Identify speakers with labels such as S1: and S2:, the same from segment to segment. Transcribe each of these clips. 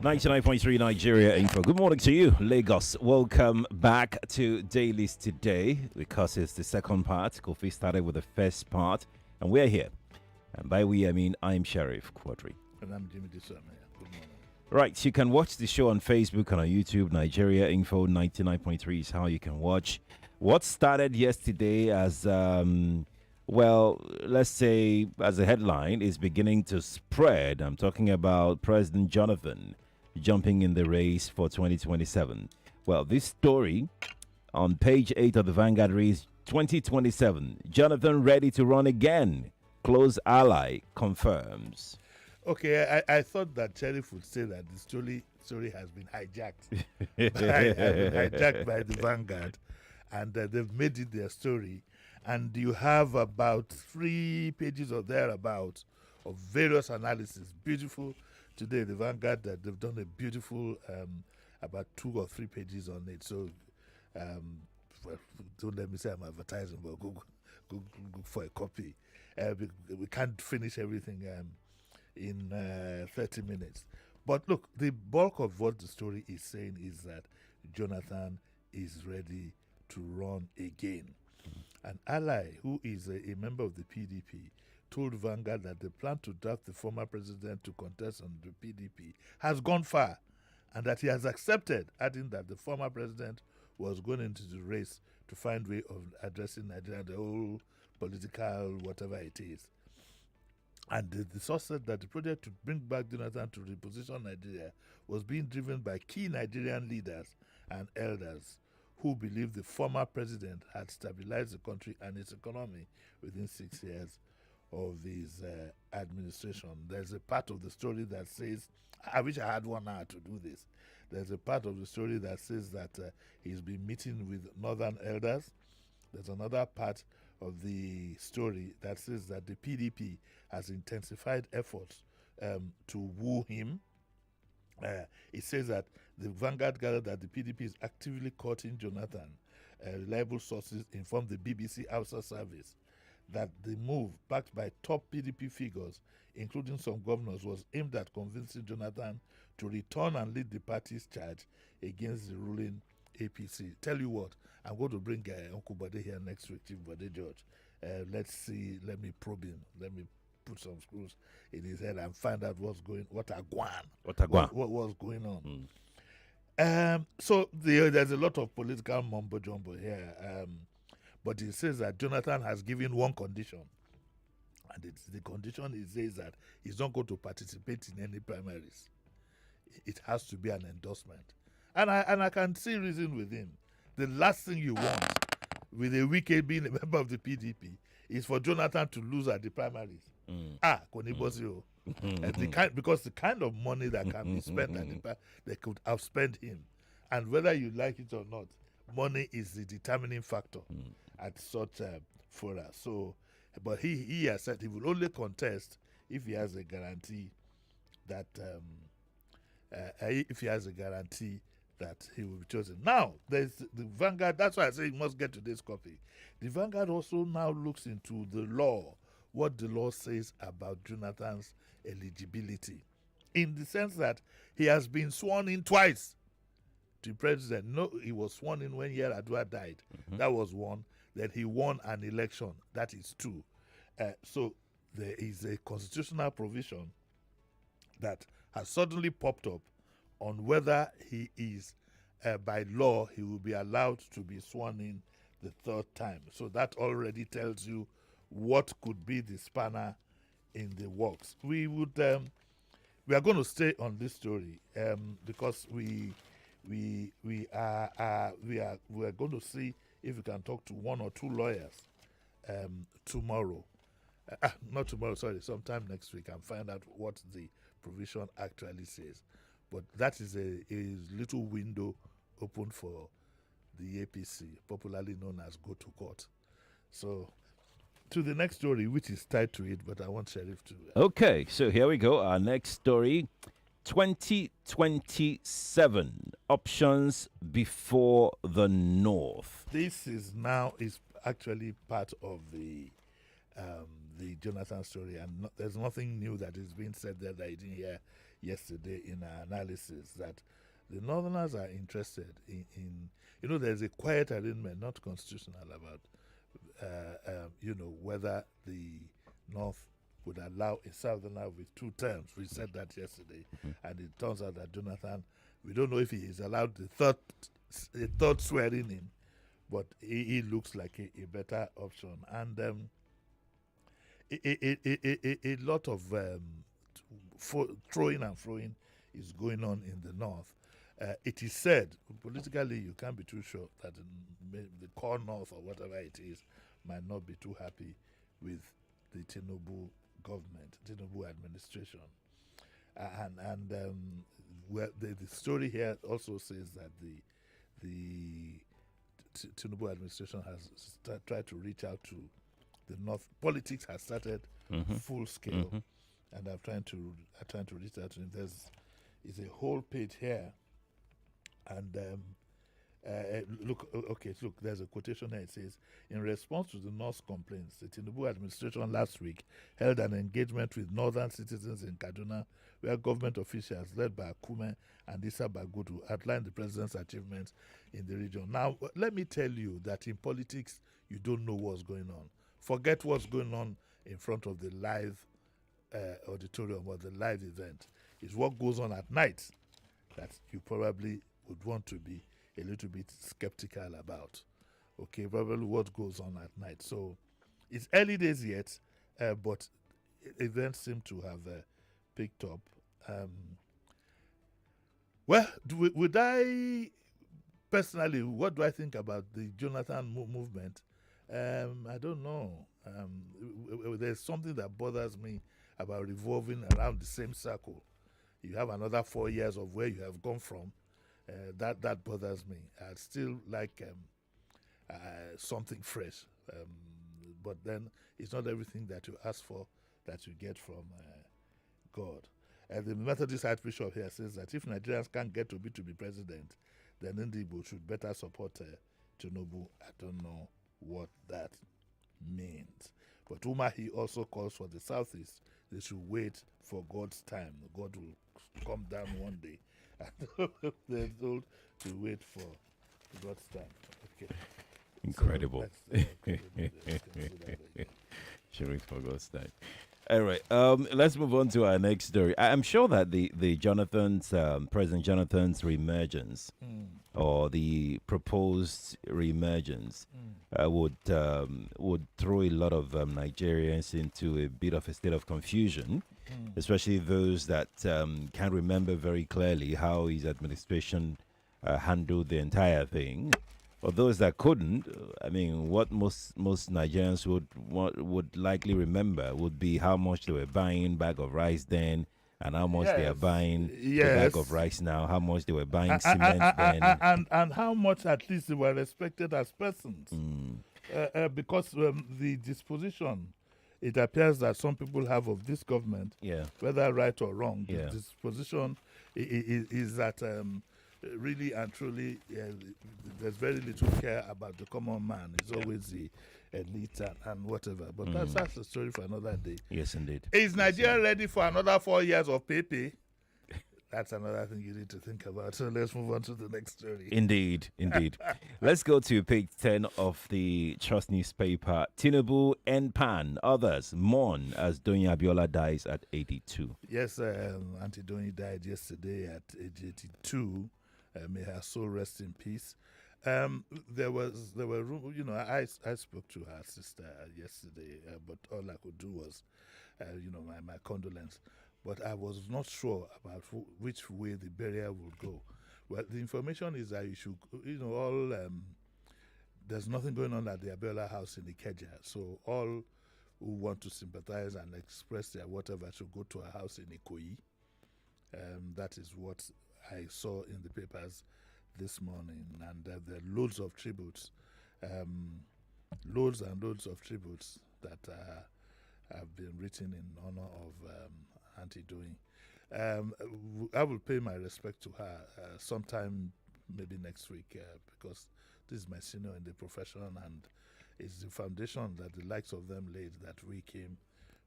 S1: 99.3 Nigeria Info. Good morning to you, Lagos. Welcome back to Dailies today because it's the second part. Kofi started with the first part, and we're here. And by we, I mean I'm Sheriff Quadry.
S2: And I'm Jimi Disu. Good morning.
S1: Right, you can watch the show on Facebook and on YouTube. Nigeria Info 99.3 is how you can watch. What started yesterday as well, let's say as a headline is beginning to spread. I'm talking about President Jonathan jumping in the race for 2027. Well, this story on page 8 of the Vanguard reads 2027. Jonathan ready to run again. Close ally confirms.
S2: Okay, I thought that Sheriff would say that the story has been hijacked. Hijacked by the Vanguard, and they've made it their story. And you have about 3 pages or thereabouts of various analysis. Beautiful. Today, the Vanguard, they've done a beautiful, about 2 or 3 pages on it. So, well, don't let me say I'm advertising, but go for a copy. We can't finish everything in 30 minutes. But look, the bulk of what the story is saying is that Jonathan is ready to run again. An ally who is a member of the PDP told Vanguard that the plan to draft the former president to contest on the PDP has gone far and that he has accepted, adding that the former president was going into the race to find way of addressing Nigeria, the whole political whatever it is. And the source said that the project to bring back Jonathan to reposition Nigeria was being driven by key Nigerian leaders and elders who believed the former president had stabilized the country and its economy within 6 years of his administration. There's a part of the story that says, I wish I had 1 hour to do this. There's a part of the story that says that he's been meeting with northern elders. There's another part of the story that says that the PDP has intensified efforts to woo him. It says that the Vanguard gathered that the PDP is actively courting Jonathan. Reliable sources informed the BBC Hausa service that the move, backed by top PDP figures, including some governors, was aimed at convincing Jonathan to return and lead the party's charge against the ruling APC. Tell you what, I'm going to bring Uncle Bade here next week, Chief Bade George. Let's see, let me probe him. Let me put some screws in his head and find out what's what's going on. So there's a lot of political mumbo jumbo here. But it says that Jonathan has given one condition. And the condition he says that he's not going to participate in any primaries. It has to be an endorsement. And I can see reason with him. The last thing you want with a Wike being a member of the PDP is for Jonathan to lose at the primaries. Konibosio. Because the kind of money that can be spent at the they could outspend him. And whether you like it or not, money is the determining factor at such fora. So, but he has said he will only contest if he has a guarantee that he will be chosen. Now, there's the Vanguard. That's why I say you must get to this copy. The Vanguard also now looks into the law, what the law says about Jonathan's eligibility, in the sense that he has been sworn in twice to president. No, he was sworn in when Yar'Adua died. That was one. Then he won an election. That is 2. So there is a constitutional provision that has suddenly popped up on whether he is, by law, he will be allowed to be sworn in the 3rd time. So that already tells you what could be the spanner in the works. We are going to stay on this story because we are going to see if we can talk to 1 or 2 lawyers tomorrow. Not tomorrow, sorry, sometime next week, and find out what the provision actually says. But that is a little window open for the APC, popularly known as go to court. So, to the next story, which is tied to it, but I want Sheriff to.
S1: Okay, so here we go. Our next story 2027 options before the North.
S2: This is actually part of the Jonathan story, and there's nothing new that is being said there that I didn't hear yesterday in our analysis that the Northerners are interested in there's a quiet arrangement, not constitutional, about whether the North would allow a Southerner with 2 terms. We said that yesterday, and it turns out that Jonathan, we don't know if he is allowed a third swearing in, but he looks like a better option. And a lot of throwing and throwing is going on in the North. It is said, politically, you can't be too sure that the core North or whatever it is might not be too happy with the Tinubu government, Tinubu administration. The story here also says that the Tinubu administration has tried to reach out to the North. Politics has started full scale, and I'm trying to reach out to him. There's a whole page here, and look, there's a quotation here. It says, in response to the North's complaints, the Tinubu administration last week held an engagement with northern citizens in Kaduna, where government officials led by Akume and Issa Bagudu outlined the president's achievements in the region. Now, let me tell you that in politics, you don't know what's going on. Forget what's going on in front of the live auditorium or the live event. It's what goes on at night that you probably would want to be a little bit skeptical about. Okay, probably what goes on at night. So it's early days yet, but events seem to have picked up. Would I personally, what do I think about the Jonathan movement? I don't know. There's something that bothers me about revolving around the same circle. You have another 4 years of where you have gone from. That bothers me. I'd still like something fresh. But then it's not everything that you ask for that you get from God. The Methodist Archbishop here says that if Nigerians can't get to be president, then Ndibo should better support Tinubu. I don't know what that means. But Umahi also calls for the Southeast. They should wait for God's time. God will come down one day. They're told to wait for God's time. Okay.
S1: Incredible. Should wait for God's time. All right. Let's move on to our next story. I'm sure that the President Jonathan's reemergence or the proposed reemergence would throw a lot of Nigerians into a bit of a state of confusion, especially those that can remember very clearly how his administration handled the entire thing. For those that couldn't, I mean, what most Nigerians would likely remember would be how much they were buying bag of rice then, and how much they are buying the bag of rice now. How much they were buying cement then,
S2: and how much at least they were respected as persons, because the disposition it appears that some people have of this government, whether right or wrong, the disposition is that. Really and truly, there's very little care about the common man. It's always the elite and whatever. But that's a story for another day.
S1: Yes, indeed.
S2: Is Nigeria ready for another 4 years of Pepe? That's another thing you need to think about. So let's move on to the next story.
S1: Indeed. Let's go to page 10 of the Trust newspaper. Tinubu and Pan, others mourn as Doyin Abiola dies at 82.
S2: Yes, Auntie Doyin died yesterday at age 82. May her soul rest in peace. There were I spoke to her sister yesterday, but all I could do was, my condolence. But I was not sure about which way the burial would go. Well, the information is that you should, there's nothing going on at the Abiola house in Ikeja. So all who want to sympathize and express their whatever should go to a house in Ikoyi. That is what I saw in the papers this morning, and there are loads of tributes, loads and loads of tributes that have been written in honor of Auntie Doyin. I will pay my respect to her sometime, maybe next week, because this is my senior in the profession, and it's the foundation that the likes of them laid that we came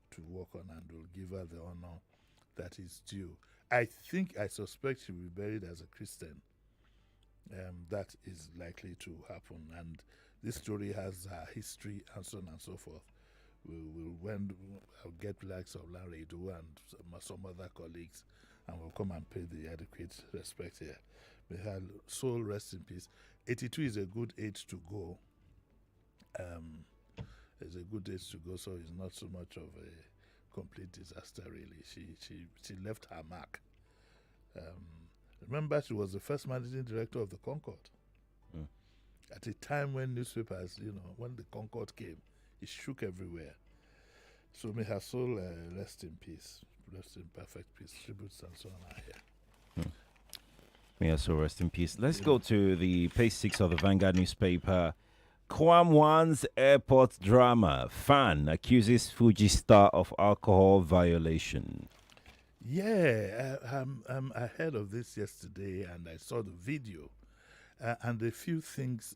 S2: to work on, and will give her the honor that is due. I suspect she will be buried as a Christian. That is likely to happen. And this story has history and so on and so forth. When I'll get likes of Larry Do and some other colleagues, and we'll come and pay the adequate respect here. May her soul rest in peace. 82 is a good age to go. It's a good age to go, so it's not so much of a complete disaster, really. She left her mark. Remember, she was the first managing director of the Concord. At a time when newspapers, when the Concord came, it shook everywhere. So may her soul rest in peace, rest in perfect peace. Tributes and so on are here.
S1: May her soul rest in peace. Let's go to the page 6 of the Vanguard newspaper. Kwamwan's airport drama. Fan accuses Fuji star of alcohol violation.
S2: Yeah, I heard of this yesterday and I saw the video. And a few things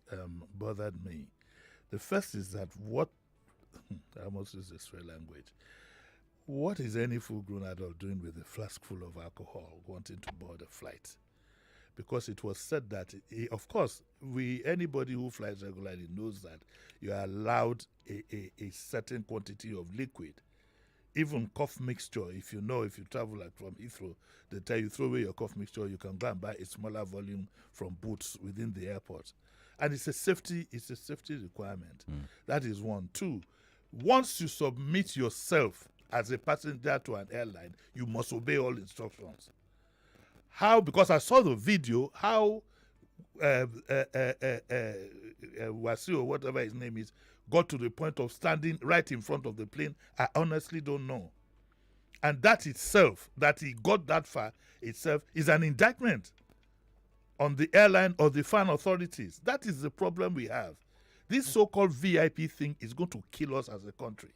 S2: bothered me. The first is that I almost use the swear language. What is any full-grown adult doing with a flask full of alcohol wanting to board a flight? Because it was said that, of course, anybody who flies regularly knows that you are allowed a certain quantity of liquid. Even cough mixture, if you travel like from Heathrow, they tell you throw away your cough mixture, you can go and buy a smaller volume from booths within the airport. And it's a safety requirement. That is one. Two, once you submit yourself as a passenger to an airline, you must obey all instructions. How? Because I saw the video, how Wasi or whatever his name is got to the point of standing right in front of the plane, I honestly don't know. And that itself, that he got that far itself, is an indictment on the airline or the fan authorities. That is the problem we have. This so-called VIP thing is going to kill us as a country.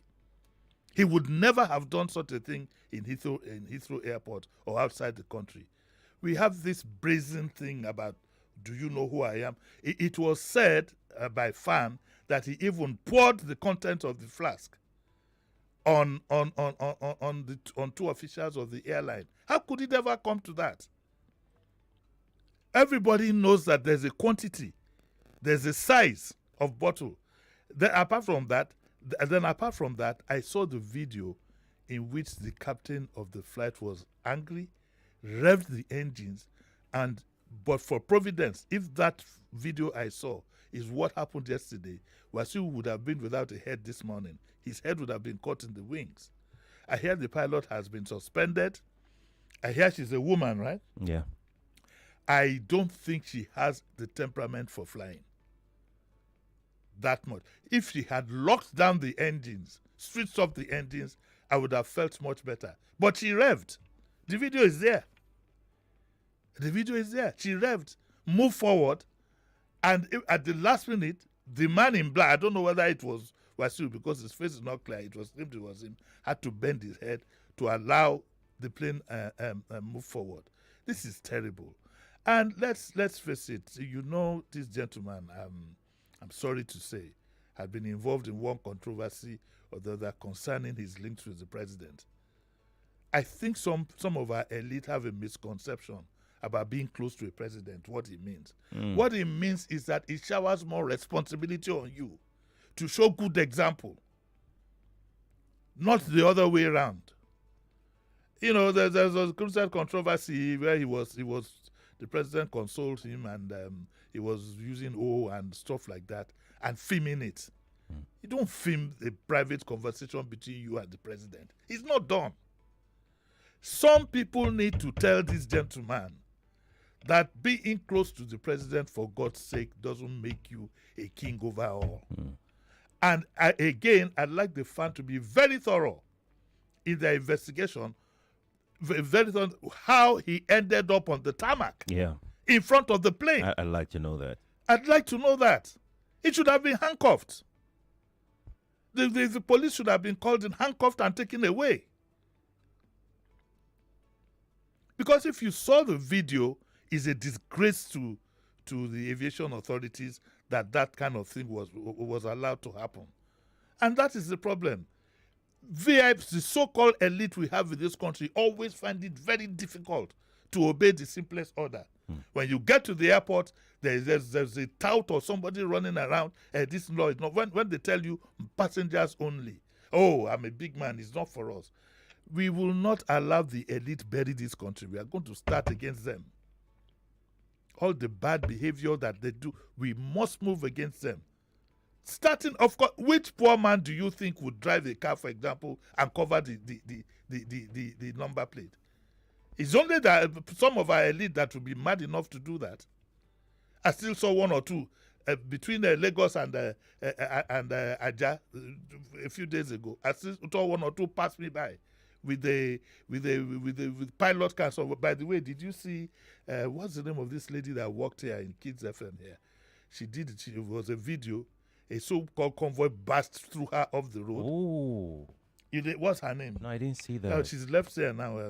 S2: He would never have done such a thing in Heathrow Airport or outside the country. We have this brazen thing about, do you know who I am? It was said by Fan that he even poured the contents of the flask on two officials of the airline. How could it ever come to that? Everybody knows that there's a quantity, there's a size of bottle. Apart from that, I saw the video in which the captain of the flight was angry, revved the engines, but for providence, if that video I saw is what happened yesterday, Wasiu would have been without a head this morning. His head would have been caught in the wings. I hear the pilot has been suspended. I hear she's a woman, right?
S1: Yeah.
S2: I don't think she has the temperament for flying that much. If she had locked down the engines, switched off the engines, I would have felt much better. But she revved. The video is there. She revved, moved forward, and at the last minute, the man in black, I don't know whether it was Wasiu because his face is not clear, it was him, had to bend his head to allow the plane move forward. This is terrible. And let's face it, this gentleman, I'm sorry to say, had been involved in one controversy or the other concerning his links with the president. I think some of our elite have a misconception about being close to a president, what it means. What it means is that it showers more responsibility on you to show good example, not the other way around. There's a crucial controversy where the president consoled him and he was using and stuff like that and filming it. You don't film a private conversation between you and the president. It's not done. Some people need to tell this gentleman that being close to the president, for God's sake, doesn't make you a king over all. And again, I'd like the fan to be very thorough in their investigation, very thorough, how he ended up on the tarmac in front of the plane.
S1: I'd like to know that.
S2: I'd like to know that. He should have been handcuffed. The police should have been called and handcuffed and taken away. Because if you saw the video, it's a disgrace to the aviation authorities that kind of thing was allowed to happen. And that is the problem. VIPs, the so-called elite we have in this country, always find it very difficult to obey the simplest order. When you get to the airport, there's a tout or somebody running around. This law is not. When they tell you passengers only, oh, I'm a big man, it's not for us. We will not allow the elite bury this country. We are going to start against them. All the bad behavior that they do, we must move against them. Starting, of course, which poor man do you think would drive a car, for example, and cover the number plate? It's only that some of our elite that will be mad enough to do that. I still saw one or two between Lagos and Aja a few days ago. I still saw one or two pass me by with pilot cars. So, by the way, did you see what's the name of this lady that worked here in Kids FM here? She did it. It was a video. A so-called convoy burst through her off the road.
S1: Oh.
S2: What's her name?
S1: No, I didn't see that.
S2: Oh, she's left here now.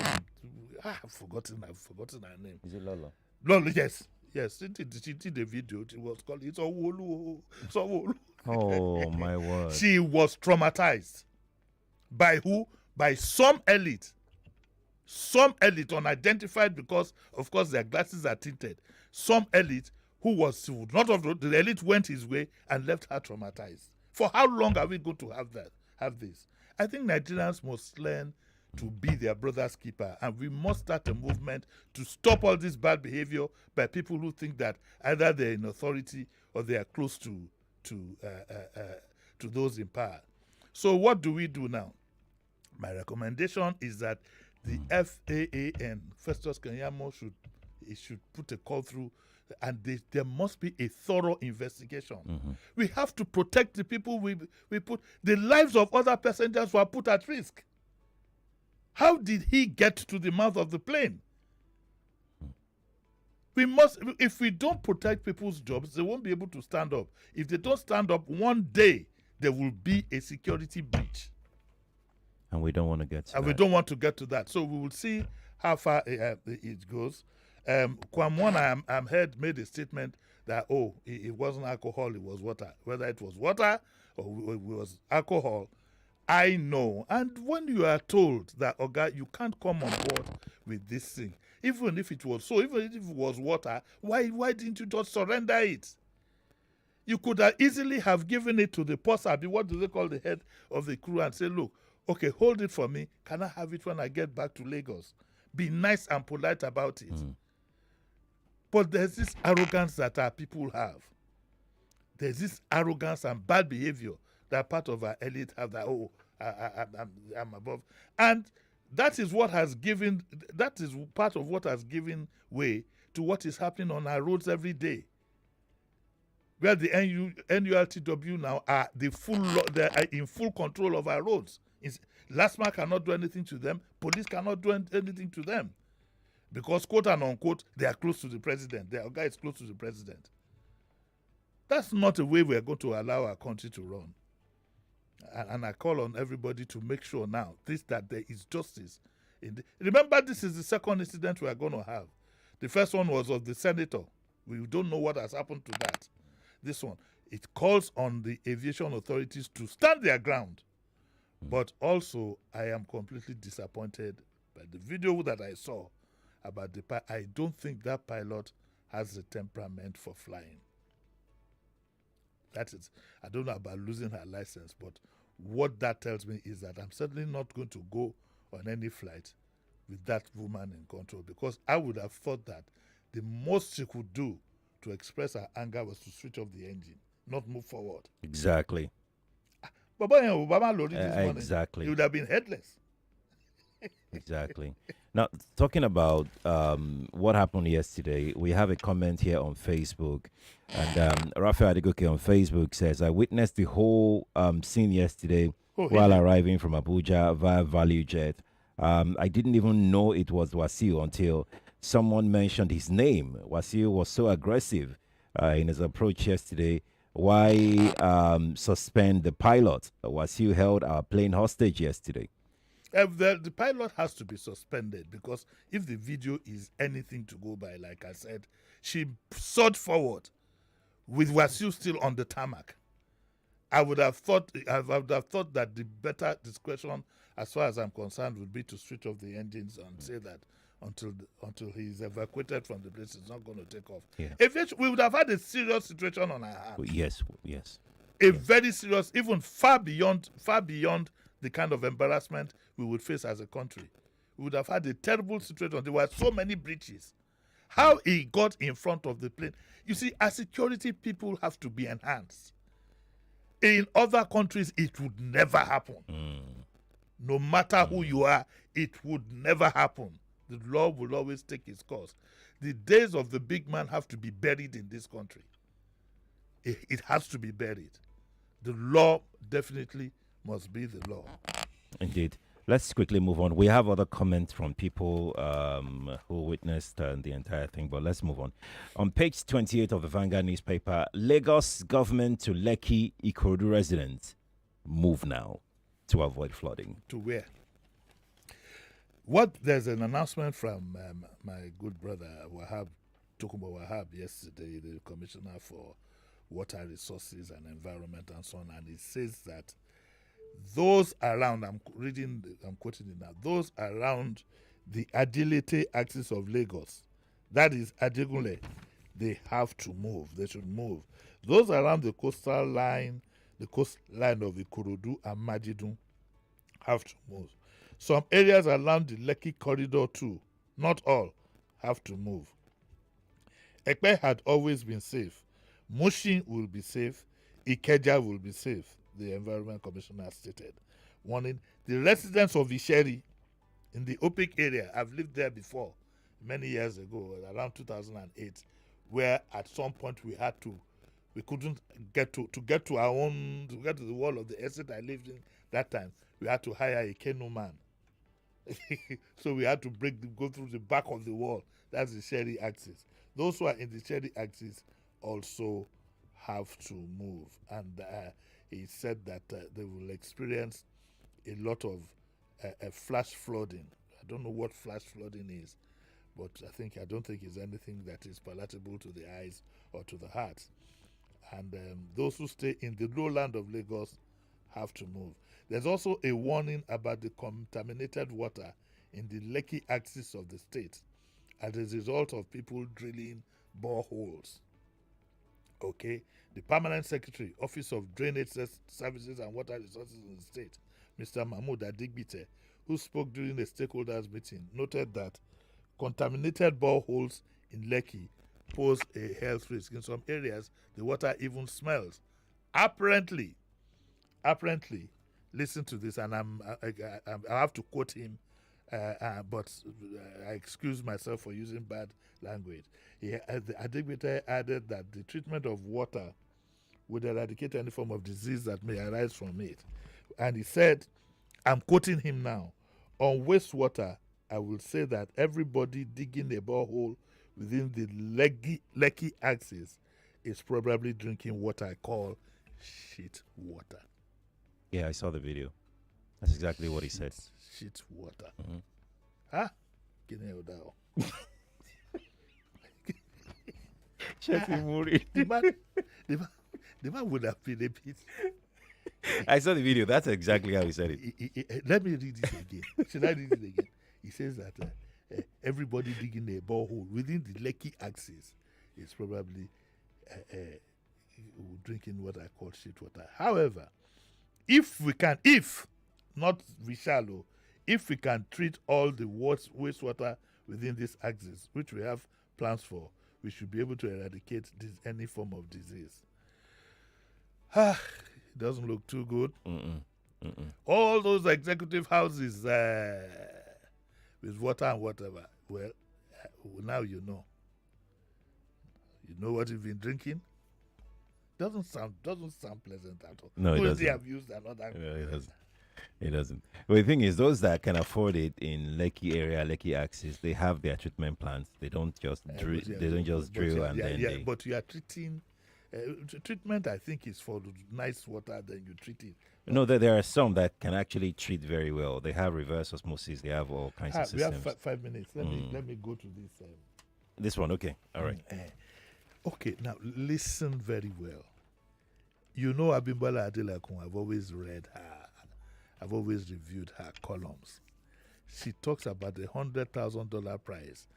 S2: I've forgotten her name.
S1: Is it Lola?
S2: Lola, yes. Yes, she did a video. She was called It's Owolu.
S1: Oh, my word.
S2: She was traumatized. By who? By some elite. Some elite, unidentified because, of course, their glasses are tinted. Some elite who was not of the elite went his way and left her traumatized. For how long are we going to have this? I think Nigerians must learn to be their brother's keeper, and we must start a movement to stop all this bad behavior by people who think that either they're in authority or they are close to those in power. So what do we do now? My recommendation is that the FAAN, Festus Keyamo, should put a call through, and there must be a thorough investigation. We have to protect the people we put. The lives of other passengers were put at risk. How did he get to the mouth of the plane? We must, if we don't protect people's jobs, they won't be able to stand up. If they don't stand up, one day there will be a security breach.
S1: And we don't want to get to that.
S2: And we don't want to get to that. So we will see how far it goes. Kwamwon, I'm heard, made a statement that, it wasn't alcohol, it was water. Whether it was water or it was alcohol, I know. And when you are told that, Oga, you can't come on board with this thing, even if it was water, why didn't you just surrender it? You could have easily have given it to the posabi, what do they call the head of the crew, and say, look, okay, hold it for me. Can I have it when I get back to Lagos? Be nice and polite about it. But there's this arrogance that our people have. There's this arrogance and bad behavior that part of our elite have, that, I'm above. And that is part of what has given way to what is happening on our roads every day. Where the NULTW now are they are in full control of our roads. LASMA cannot do anything to them. Police cannot do anything to them. Because, quote and unquote, they are close to the president. Their guy is close to the president. That's not a way we are going to allow our country to run. And I call on everybody to make sure now that there is justice. Remember, this is the second incident we are going to have. The first one was of the senator. We don't know what has happened to that. This one, it calls on the aviation authorities to stand their ground. But also, I am completely disappointed by the video that I saw about the pilot. I don't think that pilot has the temperament for flying. That is, I don't know about losing her license, but what that tells me is that I'm certainly not going to go on any flight with that woman in control, because I would have thought that the most she could do to express her anger was to switch off the engine, not move forward.
S1: Exactly.
S2: Obama loaded this morning.
S1: Exactly.
S2: He would have been headless.
S1: Exactly. Now, talking about what happened yesterday, we have a comment here on Facebook. And Raphael Adegoke on Facebook says, I witnessed the whole scene yesterday while arriving from Abuja via Value Jet. I didn't even know it was Wasiu until someone mentioned his name. Wasiu was so aggressive in his approach yesterday. Why suspend the pilot? Wasiu held our plane hostage yesterday.
S2: The pilot has to be suspended, because if the video is anything to go by, like I said, she surged forward with Wasiu still on the tarmac. I would have thought that the better discretion, as far as I'm concerned, would be to switch off the engines and say that until he's evacuated from the place, it's not going to take off.
S1: Yeah.
S2: We would have had a serious situation on our hands.
S1: Yes.
S2: A very serious, even far beyond the kind of embarrassment we would face as a country. We would have had a terrible situation. There were so many breaches. How he got in front of the plane. You see, as security people have to be enhanced. In other countries, it would never happen. No matter who you are, it would never happen. The law will always take its course. The days of the big man have to be buried in this country. It has to be buried. The law definitely must be the law.
S1: Indeed. Let's quickly move on. We have other comments from people who witnessed the entire thing, but let's move on. On page 28 of the Vanguard newspaper, Lagos government to Lekki Ikorodu residents move now to avoid flooding.
S2: To where? There's an announcement from my good brother Tokumbo Wahab yesterday, the commissioner for water resources and environment and so on, and it says that those around, I'm quoting it now, those around the Agility axis of Lagos, that is Ajegunle, they have to move. They should move. Those around the coastline of Ikorodu and Majidun have to move. Some areas around the Lekki corridor too, not all, have to move. Ekpe had always been safe. Mushin will be safe. Ikeja will be safe, the Environment Commissioner stated, warning the residents of Isheri in the Opik area. I've lived there before, many years ago, around 2008, where at some point we couldn't get to the wall of the estate I lived in that time. We had to hire a canoe man. So we had to go through the back of the wall. That's the Sherry axis. Those who are in the Sherry axis also have to move. And he said that they will experience a lot of flash flooding. I don't know what flash flooding is, but I don't think it's anything that is palatable to the eyes or to the heart. And those who stay in the lowland of Lagos have to move. There's also a warning about the contaminated water in the Lekki axis of the state as a result of people drilling boreholes. Okay, the Permanent Secretary, Office of Drainage Services and Water Resources in the state, Mr. Mahmoud Adigbite, who spoke during a stakeholders meeting, noted that contaminated boreholes in Lekki pose a health risk. In some areas, the water even smells. Apparently, listen to this, and I have to quote him, but I excuse myself for using bad language. Adigbite added that the treatment of water would eradicate any form of disease that may arise from it. And he said, I'm quoting him now, on wastewater, I will say that everybody digging a borehole within the Lekki axis is probably drinking what I call shit water.
S1: Yeah, I saw the video. That's exactly what he said.
S2: Shit water.
S1: Mm-hmm.
S2: Huh? The man would have been a bit.
S1: I saw the video. That's exactly how he said it.
S2: Let me read this again. Should I read it again? He says that everybody digging a borehole within the Lekki axis is probably drinking what I call shit water. However, if not we shall, if we can treat all the wastewater within this axis, which we have plans for, we should be able to eradicate any form of disease. It doesn't look too good. All those executive houses with water and whatever. Well, now you know. You know what you've been drinking? Doesn't sound pleasant at all.
S1: No, it doesn't.
S2: They have used another.
S1: No, it doesn't. It doesn't. But the thing is, those that can afford it in Lekki area, Lekki axis, they have their treatment plants. They don't just drill. They don't just drill and then.
S2: Yeah, but you are treating. Treatment, I think, is for nice water. Then you treat it.
S1: No, there are some that can actually treat very well. They have reverse osmosis. They have all kinds of systems.
S2: We have 5 minutes. Let me go to this.
S1: This one, okay, all right.
S2: Okay, now listen very well. You know, Abimbola Adelakun, I've always read her. I've always reviewed her columns. She talks about the $100,000 prize,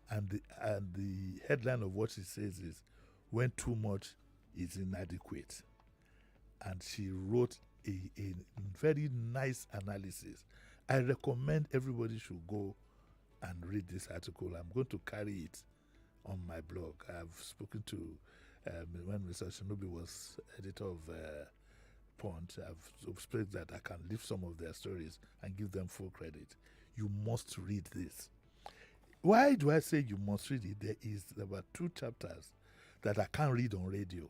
S2: and the headline of what she says is, "When too much is inadequate." And she wrote a very nice analysis. I recommend everybody should go and read this article. I'm going to carry it on my blog. I've spoken to when Mr. Shinobi was editor of Punch. I've explained that I can lift some of their stories and give them full credit. You must read this. Why do I say you must read it? There is about 2 chapters that I can't read on radio.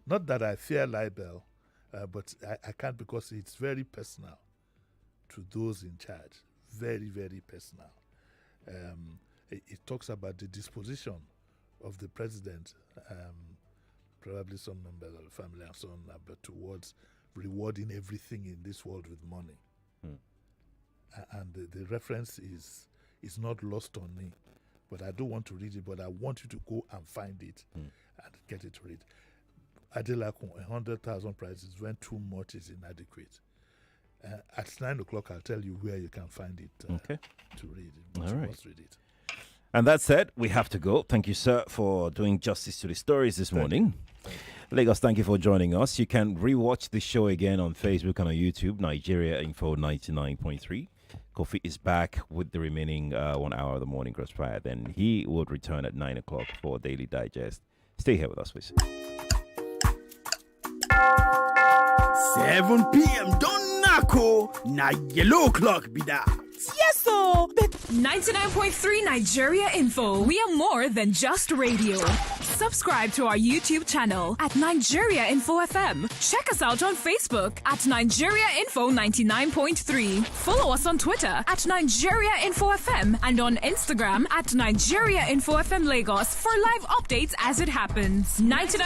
S2: Not that I fear libel, but I can't, because it's very personal to those in charge. Very, very personal. It talks about the disposition of the president, probably some members of the family and so on, but towards rewarding everything in this world with money. And the reference is not lost on me, but I don't want to read it, but I want you to go and find it and get it to read. Adelakun, 100,000 prizes, when too much is inadequate. At 9 o'clock, I'll tell you where you can find it to read it.
S1: All right.
S2: Must read it.
S1: And that said, we have to go. Thank you, sir, for doing justice to the stories this morning. Lagos, thank you for joining us. You can rewatch the show again on Facebook and on YouTube, Nigeria Info 99.3. Kofi is back with the remaining 1 hour of the morning crossfire. Then he would return at 9 o'clock for Daily Digest. Stay here with us, please.
S3: 7 p.m. Don't knuckle. Na yellow clock be that.
S4: Yes, so. But 99.3 Nigeria Info. We are more than just radio. Subscribe to our YouTube channel at Nigeria Info FM. Check us out on Facebook at Nigeria Info 99.3. Follow us on Twitter at Nigeria Info FM and on Instagram at Nigeria Info FM Lagos for live updates as it happens. 99